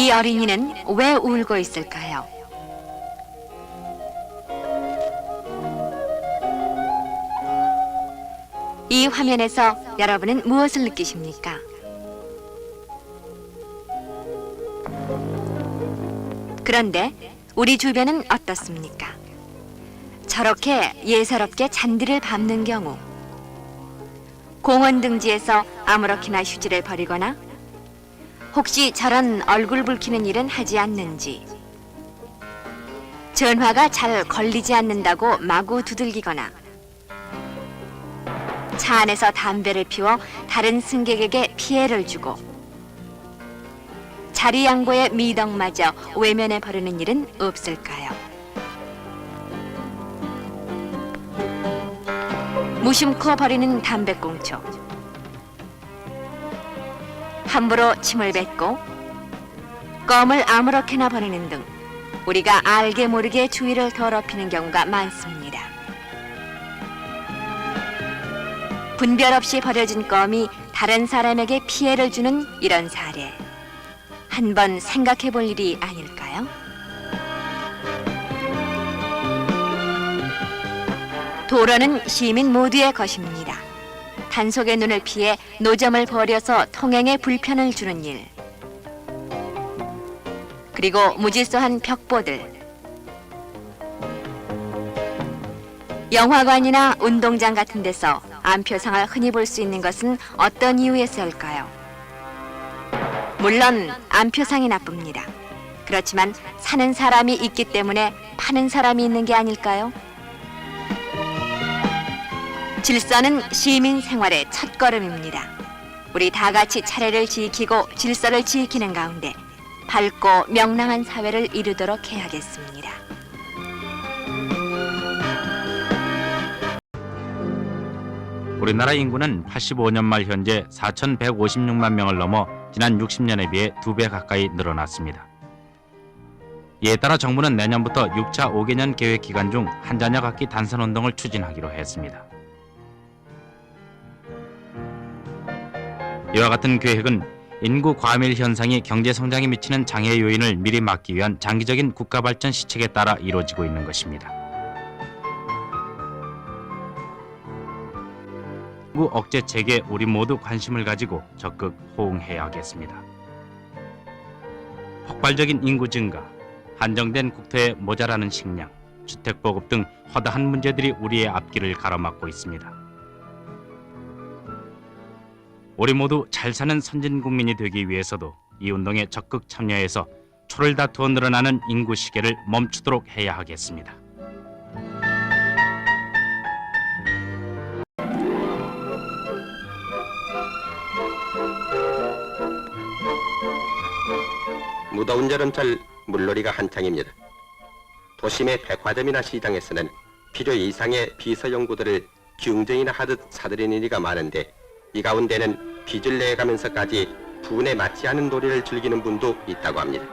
이 어린이는 왜 울고 있을까요? 이 화면에서 여러분은 무엇을 느끼십니까? 그런데 우리 주변은 어떻습니까? 저렇게 예사롭게 잔디를 밟는 경우, 공원 등지에서 아무렇게나 휴지를 버리거나 혹시 저런 얼굴 붉히는 일은 하지 않는지, 전화가 잘 걸리지 않는다고 마구 두들기거나 차 안에서 담배를 피워 다른 승객에게 피해를 주고 자리 양보의 미덕마저 외면해 버리는 일은 없을까요? 무심코 버리는 담배꽁초, 함부로 침을 뱉고 껌을 아무렇게나 버리는 등 우리가 알게 모르게 주위를 더럽히는 경우가 많습니다. 분별 없이 버려진 껌이 다른 사람에게 피해를 주는 이런 사례, 한번 생각해 볼 일이 아닐까요? 도로는 시민 모두의 것입니다. 단속의 눈을 피해 노점을 버려서 통행에 불편을 주는 일, 그리고 무질서한 벽보들, 영화관이나 운동장 같은 데서 암표상을 흔히 볼 수 있는 것은 어떤 이유에서일까요? 물론 암표상이 나쁩니다. 그렇지만 사는 사람이 있기 때문에 파는 사람이 있는 게 아닐까요? 질서는 시민 생활의 첫걸음입니다. 우리 다 같이 차례를 지키고 질서를 지키는 가운데 밝고 명랑한 사회를 이루도록 해야겠습니다. 우리나라 인구는 85년 말 현재 4,156만 명을 넘어 지난 60년에 비해 2배 가까이 늘어났습니다. 이에 따라 정부는 내년부터 6차 5개년 계획 기간 중 한 자녀 갖기 단선 운동을 추진하기로 했습니다. 이와 같은 계획은 인구 과밀 현상이 경제 성장에 미치는 장애 요인을 미리 막기 위한 장기적인 국가 발전 시책에 따라 이루어지고 있는 것입니다. 인구 억제책에 우리 모두 관심을 가지고 적극 호응해야겠습니다. 폭발적인 인구 증가, 한정된 국토의 모자라는 식량, 주택 보급 등 허다한 문제들이 우리의 앞길을 가로막고 있습니다. 우리 모두 잘 사는 선진 국민이 되기 위해서도 이 운동에 적극 참여해서 초를 다투어 늘어나는 인구 시계를 멈추도록 해야 하겠습니다. 무더운 여름철 물놀이가 한창입니다. 도심의 백화점이나 시장에서는 필요 이상의 비서용구들을 경쟁이나 하듯 사들이는 이가 많은데, 이 가운데는 빚을 내가면서까지 부은에 맞지 않은 놀이를 즐기는 분도 있다고 합니다.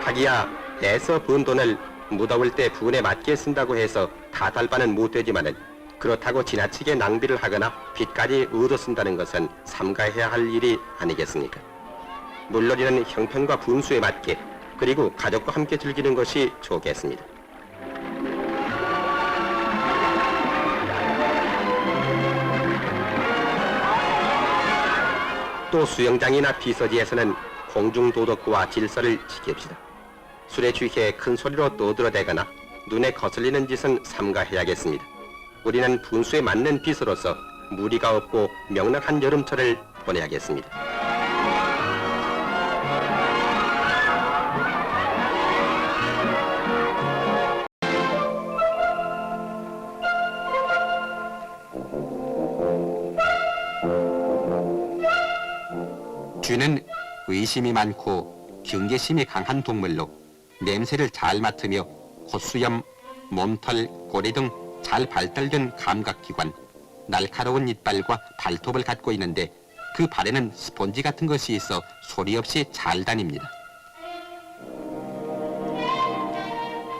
자기야 애써 번 돈을 무더울 때 부은에 맞게 쓴다고 해서 다 달바는 못 되지만은, 그렇다고 지나치게 낭비를 하거나 빚까지 얻어 쓴다는 것은 삼가해야 할 일이 아니겠습니까? 물놀이는 형편과 분수에 맞게, 그리고 가족과 함께 즐기는 것이 좋겠습니다. 또 수영장이나 비서지에서는 공중도덕과 질서를 지킵시다. 술에 취해 큰 소리로 떠들어대거나 눈에 거슬리는 짓은 삼가해야겠습니다. 우리는 분수에 맞는 비서로서 무리가 없고 명랑한 여름철을 보내야겠습니다. 쥐는 의심이 많고 경계심이 강한 동물로 냄새를 잘 맡으며 콧수염, 몸털, 꼬리 등 잘 발달된 감각기관, 날카로운 이빨과 발톱을 갖고 있는데, 그 발에는 스폰지 같은 것이 있어 소리 없이 잘 다닙니다.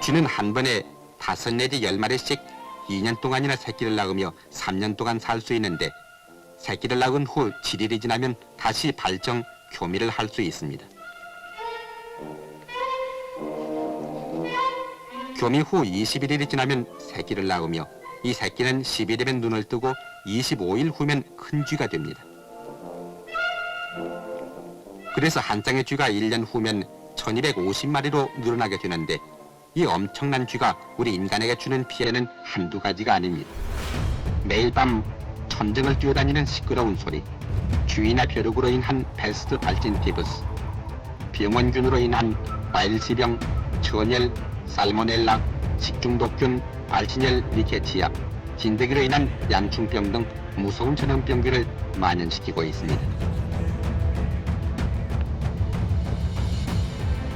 쥐는 한 번에 5 내지 10마리씩 2년 동안이나 새끼를 낳으며 3년 동안 살 수 있는데, 새끼를 낳은 후 7일이 지나면 다시 발정 교미를 할 수 있습니다. 교미 후 21일이 지나면 새끼를 낳으며 이 새끼는 10일이면 눈을 뜨고 25일 후면 큰 쥐가 됩니다. 그래서 한 쌍의 쥐가 1년 후면 1250마리로 늘어나게 되는데 이 엄청난 쥐가 우리 인간에게 주는 피해는 한두 가지가 아닙니다. 매일 밤 천정을 뛰어다니는 시끄러운 소리, 쥐나 벼룩으로 인한 패스트 발진 피부스, 병원균으로 인한 과일지병, 천열, 살모넬라, 식중독균, 발진열, 리케치아, 진드기로 인한 양충병 등 무서운 전염병들을 만연시키고 있습니다.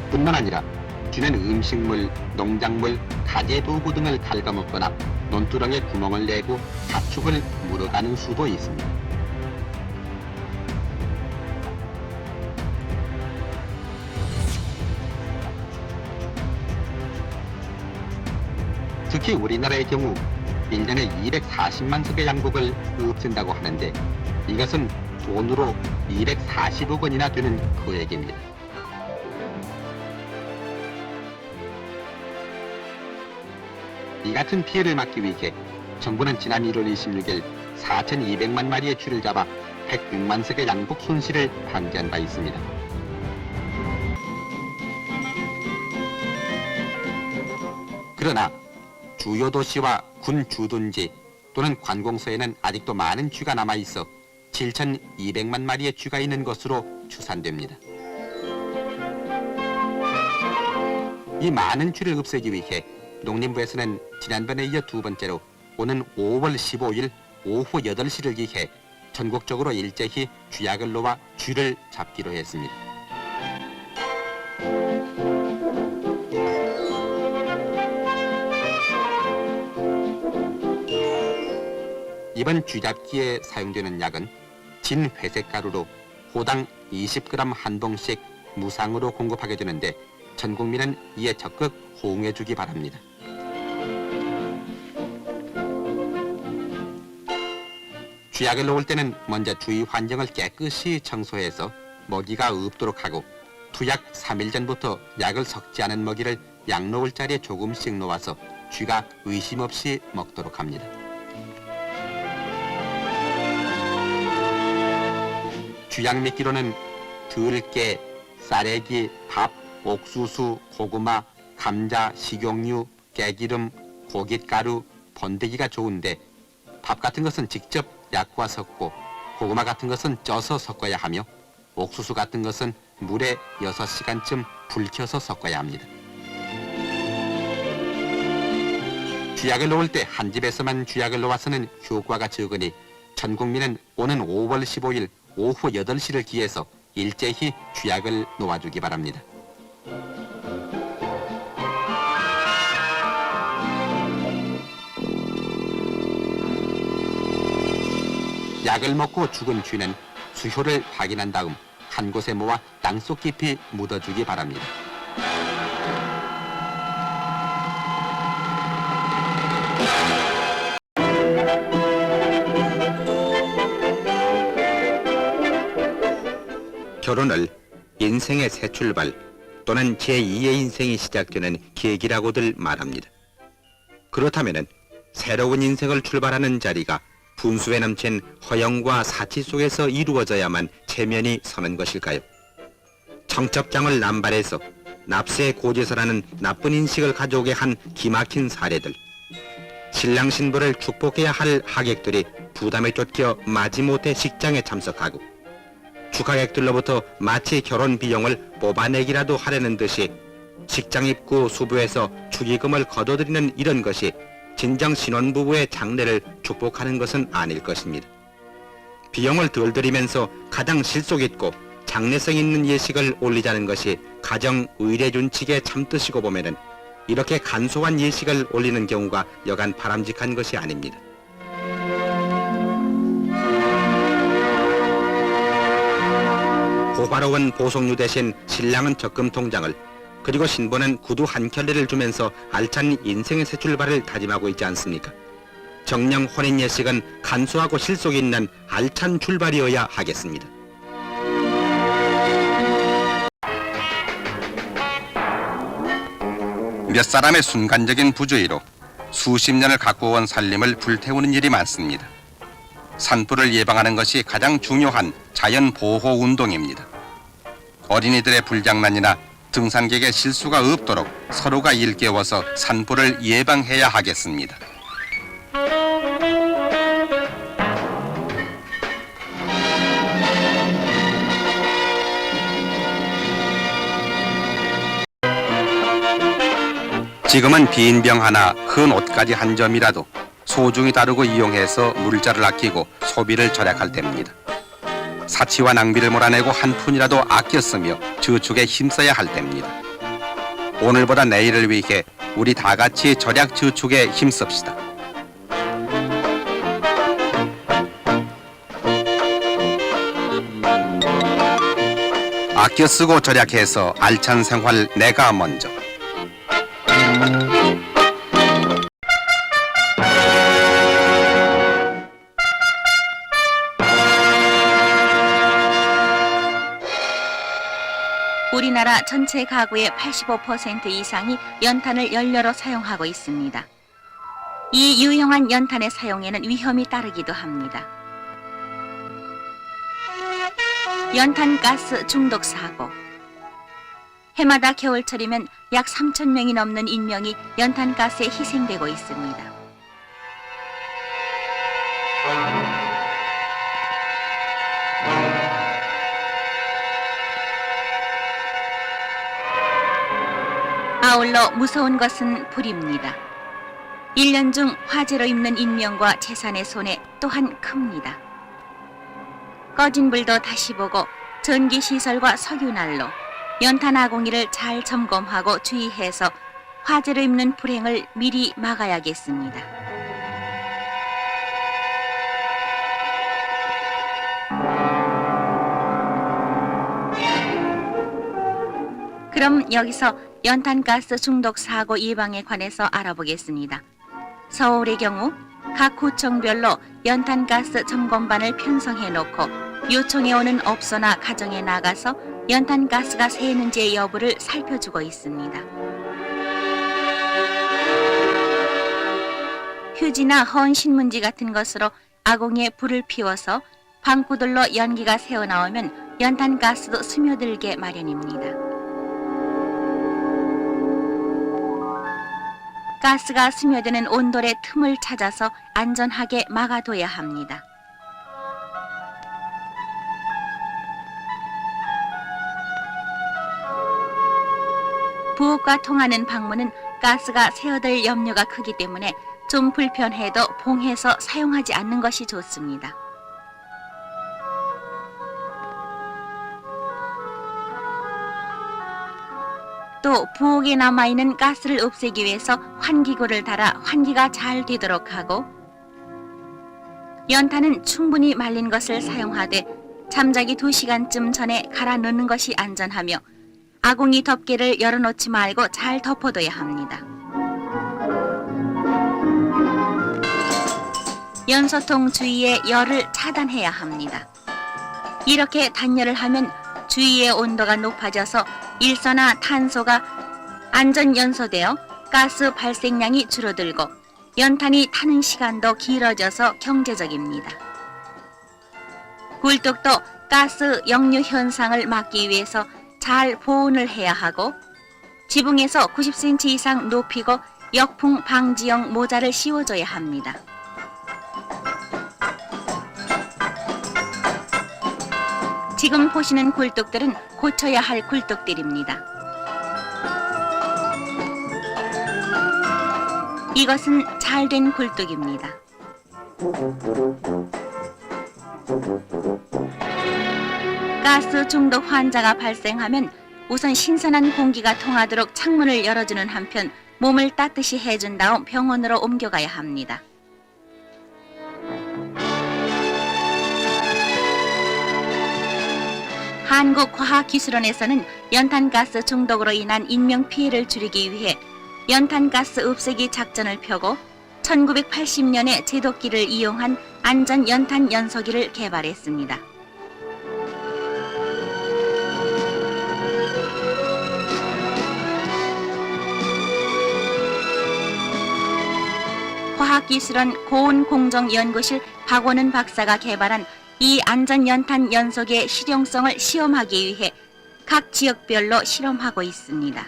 뿐만 아니라 쥐는 음식물, 농작물, 가재도구 등을 갉아먹거나 논두렁에 구멍을 내고 가축을 물어가는 수도 있습니다. 특히 우리나라의 경우 1년에 240만 석의 양곡을 없앤다고 하는데 이것은 돈으로 240억 원이나 되는 거액입니다. 이 같은 피해를 막기 위해 정부는 지난 1월 26일 4,200만 마리의 쥐를 잡아 106만 석의 양곡 손실을 방지한 바 있습니다. 그러나 주요 도시와 군 주둔지 또는 관공서에는 아직도 많은 쥐가 남아있어 7,200만 마리의 쥐가 있는 것으로 추산됩니다. 이 많은 쥐를 없애기 위해 농림부에서는 지난번에 이어 두 번째로 오는 5월 15일 오후 8시를 기해 전국적으로 일제히 쥐약을 놓아 쥐를 잡기로 했습니다. 이번 쥐잡기에 사용되는 약은 진 회색 가루로 호당 20g 한 봉씩 무상으로 공급하게 되는데 전 국민은 이에 적극 호응해 주기 바랍니다. 쥐약을 놓을 때는 먼저 주위 환경을 깨끗이 청소해서 먹이가 없도록 하고 투약 3일 전부터 약을 섞지 않은 먹이를 약 놓을 자리에 조금씩 놓아서 쥐가 의심 없이 먹도록 합니다. 쥐약 미끼로는 들깨, 쌀래기, 밥, 옥수수, 고구마, 감자, 식용유, 깨기름, 고깃가루, 번데기가 좋은데 밥 같은 것은 직접 약과 섞고 고구마 같은 것은 쪄서 섞어야 하며 옥수수 같은 것은 물에 6시간쯤 불 켜서 섞어야 합니다. 쥐약을 놓을 때 한 집에서만 쥐약을 놓아서는 효과가 적으니 전 국민은 오는 5월 15일 오후 8시를 기해서 일제히 쥐약을 놓아주기 바랍니다. 약을 먹고 죽은 쥐는 수효를 확인한 다음 한 곳에 모아 땅속 깊이 묻어주기 바랍니다. 결혼을 인생의 새 출발 또는 제2의 인생이 시작되는 계기라고들 말합니다. 그렇다면 새로운 인생을 출발하는 자리가 분수에 넘친 허영과 사치 속에서 이루어져야만 체면이 서는 것일까요? 청첩장을 남발해서 납세 고지서라는 나쁜 인식을 가져오게 한 기막힌 사례들, 신랑 신부를 축복해야 할 하객들이 부담에 쫓겨 마지못해 식장에 참석하고 축하객들로부터 마치 결혼 비용을 뽑아내기라도 하려는 듯이 식장 입구 수부에서 축의금을 거둬들이는 이런 것이 진정 신혼부부의 장래를 축복하는 것은 아닐 것입니다. 비용을 덜 들이면서 가장 실속 있고 장래성 있는 예식을 올리자는 것이 가정 의례준칙의 참뜻이고 보면은 이렇게 간소한 예식을 올리는 경우가 여간 바람직한 것이 아닙니다. 호화로운 보석류 대신 신랑은 적금 통장을 그리고 신부는 구두 한 켤레를 주면서 알찬 인생의 새 출발을 다짐하고 있지 않습니까? 정령 혼인 예식은 간소하고 실속이 있는 알찬 출발이어야 하겠습니다. 몇 사람의 순간적인 부주의로 수십 년을 갖고 온 산림을 불태우는 일이 많습니다. 산불을 예방하는 것이 가장 중요한 자연 보호 운동입니다. 어린이들의 불장난이나 등산객의 실수가 없도록 서로가 일깨워서 산불을 예방해야 하겠습니다. 지금은 빈 병 하나, 흔 옷까지 한 점이라도 소중히 다루고 이용해서 물자를 아끼고 소비를 절약할 때입니다. 사치와 낭비를 몰아내고 한 푼이라도 아껴 쓰며 저축에 힘써야 할 때입니다. 오늘보다 내일을 위해 우리 다 같이 절약 저축에 힘씁시다. 아껴 쓰고 절약해서 알찬 생활 내가 먼저. 우리나라 전체 가구의 85% 이상이 연탄을 연료로 사용하고 있습니다. 이 유용한 연탄의 사용에는 위험이 따르기도 합니다. 연탄가스 중독 사고. 해마다 겨울철이면 약 3,000명이 넘는 인명이 연탄가스에 희생되고 있습니다. 아울러 무서운 것은 불입니다. 1년 중 화재로 입는 인명과 재산의 손해 또한 큽니다. 꺼진 불도 다시 보고 전기시설과 석유난로, 연탄 아궁이를 잘 점검하고 주의해서 화재로 입는 불행을 미리 막아야겠습니다. 그럼 여기서 연탄가스 중독 사고 예방에 관해서 알아보겠습니다. 서울의 경우 각 구청별로 연탄가스 점검반을 편성해 놓고 요청해 오는 업소나 가정에 나가서 연탄가스가 새는지의 여부를 살펴주고 있습니다. 휴지나 헌 신문지 같은 것으로 아궁이에 불을 피워서 방구들로 연기가 새어나오면 연탄가스도 스며들게 마련입니다. 가스가 스며드는 온돌의 틈을 찾아서 안전하게 막아둬야 합니다. 부엌과 통하는 방문은 가스가 새어들 염려가 크기 때문에 좀 불편해도 봉해서 사용하지 않는 것이 좋습니다. 또 부엌에 남아있는 가스를 없애기 위해서 환기구를 달아 환기가 잘 되도록 하고, 연탄은 충분히 말린 것을 사용하되 잠자기 2시간쯤 전에 갈아 넣는 것이 안전하며 아궁이 덮개를 열어놓지 말고 잘 덮어둬야 합니다. 연소통 주위에 열을 차단해야 합니다. 이렇게 단열을 하면 주위의 온도가 높아져서 일소나 탄소가 안전 연소되어 가스 발생량이 줄어들고 연탄이 타는 시간도 길어져서 경제적입니다. 굴뚝도 가스 역류 현상을 막기 위해서 잘 보온을 해야 하고, 지붕에서 90cm 이상 높이고 역풍 방지용 모자를 씌워줘야 합니다. 지금 보시는 굴뚝들은 고쳐야 할 굴뚝들입니다. 이것은 잘된 굴뚝입니다. 가스 중독 환자가 발생하면 우선 신선한 공기가 통하도록 창문을 열어주는 한편 몸을 따뜻이 해준 다음 병원으로 옮겨가야 합니다. 한국과학기술원에서는 연탄가스 중독으로 인한 인명피해를 줄이기 위해 연탄가스 없애기 작전을 펴고 1980년에 제도기를 이용한 안전 연탄 연소기를 개발했습니다. 화학기술원 고온공정연구실 박원은 박사가 개발한 이 안전연탄 연소기의 실용성을 시험하기 위해 각 지역별로 실험하고 있습니다.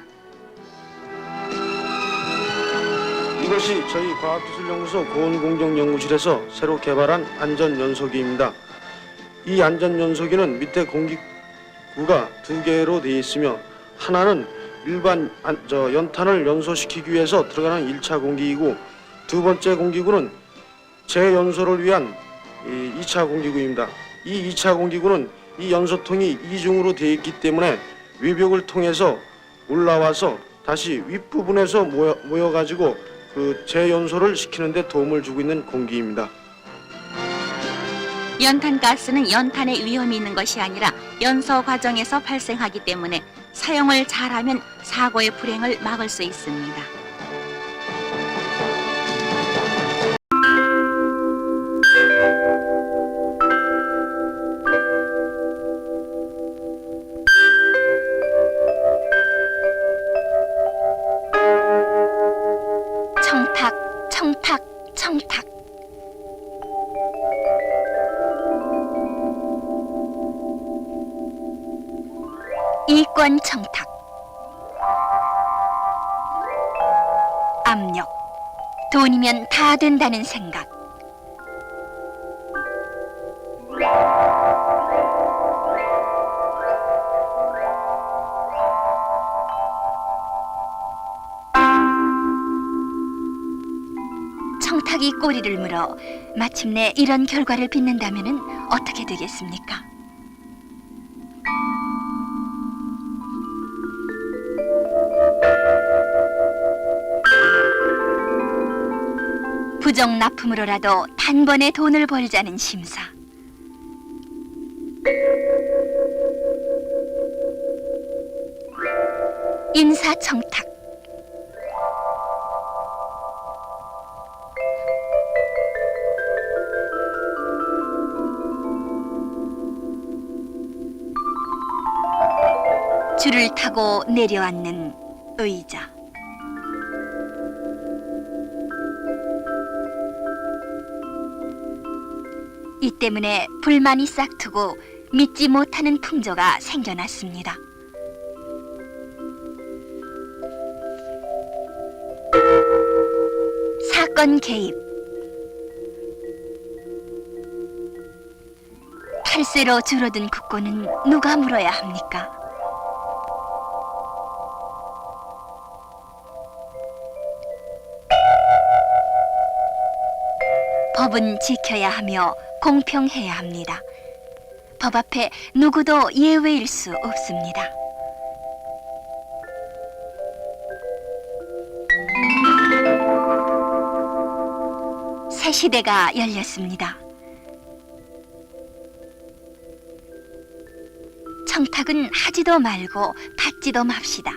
이것이 저희 과학기술연구소 고온공정연구실에서 새로 개발한 안전연소기입니다. 이 안전연소기는 밑에 공기구가 2개로 되어 있으며 하나는 일반 연탄을 연소시키기 위해서 들어가는 1차 공기이고 두 번째 공기구는 재연소를 위한 2차 공기구입니다. 이 2차 공기구는 이 연소통이 이중으로 되어 있기 때문에 위벽을 통해서 올라와서 다시 윗부분에서 모여가지고 그 재연소를 시키는 데 도움을 주고 있는 공기입니다. 연탄가스는 연탄에 위험이 있는 것이 아니라 연소 과정에서 발생하기 때문에 사용을 잘하면 사고의 불행을 막을 수 있습니다. 청탁, 청탁, 청탁. 이권 청탁. 압력. 돈이면 다 된다는 생각. 청탁이 꼬리를 물어 마침내 이런 결과를 빚는다면은 어떻게 되겠습니까? 부정 납품으로라도 단번에 돈을 벌자는 심사. 인사청탁. 줄을 타고 내려앉는 의자. 이 때문에 불만이 싹트고 믿지 못하는 풍조가 생겨났습니다. 사건 개입. 탈세로 줄어든 국고는 누가 물어야 합니까? 법은 지켜야 하며 공평해야 합니다. 법 앞에 누구도 예외일 수 없습니다. 새 시대가 열렸습니다. 청탁은 하지도 말고 받지도 맙시다.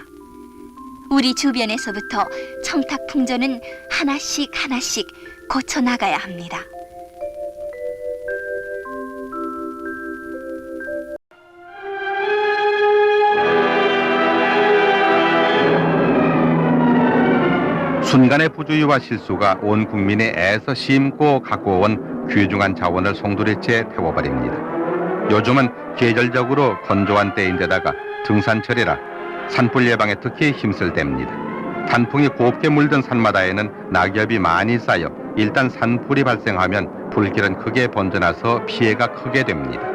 우리 주변에서부터 청탁 풍조는 하나씩 하나씩 고쳐나가야 합니다. 순간의 부주의와 실수가 온 국민의 애서 심고 갖고 온 귀중한 자원을 송두리째 태워버립니다. 요즘은 계절적으로 건조한 때인데다가 등산철이라 산불 예방에 특히 힘쓸 때입니다. 단풍이 곱게 물든 산마다에는 낙엽이 많이 쌓여 일단 산불이 발생하면 불길은 크게 번져나서 피해가 크게 됩니다.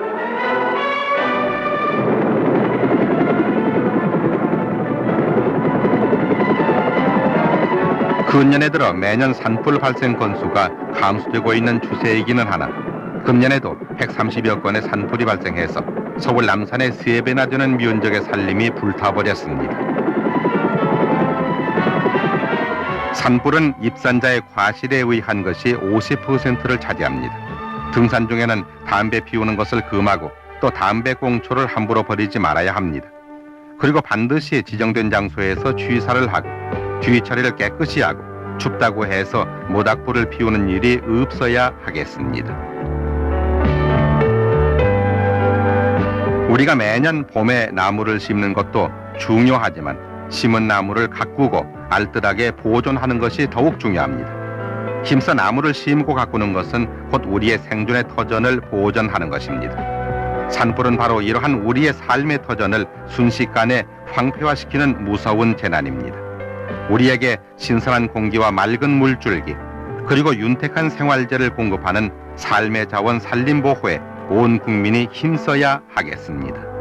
근년에 들어 매년 산불 발생 건수가 감소되고 있는 추세이기는 하나 금년에도 130여 건의 산불이 발생해서 서울 남산의 3배나 되는 면적의 산림이 불타버렸습니다. 산불은 입산자의 과실에 의한 것이 50%를 차지합니다. 등산 중에는 담배 피우는 것을 금하고 또 담배 꽁초를 함부로 버리지 말아야 합니다. 그리고 반드시 지정된 장소에서 취사를 하고 뒤처리를 깨끗이 하고 춥다고 해서 모닥불을 피우는 일이 없어야 하겠습니다. 우리가 매년 봄에 나무를 심는 것도 중요하지만 심은 나무를 가꾸고 알뜰하게 보존하는 것이 더욱 중요합니다. 힘써 나무를 심고 가꾸는 것은 곧 우리의 생존의 터전을 보존하는 것입니다. 산불은 바로 이러한 우리의 삶의 터전을 순식간에 황폐화시키는 무서운 재난입니다. 우리에게 신선한 공기와 맑은 물줄기, 그리고 윤택한 생활재를 공급하는 삶의 자원 산림 보호에 온 국민이 힘써야 하겠습니다.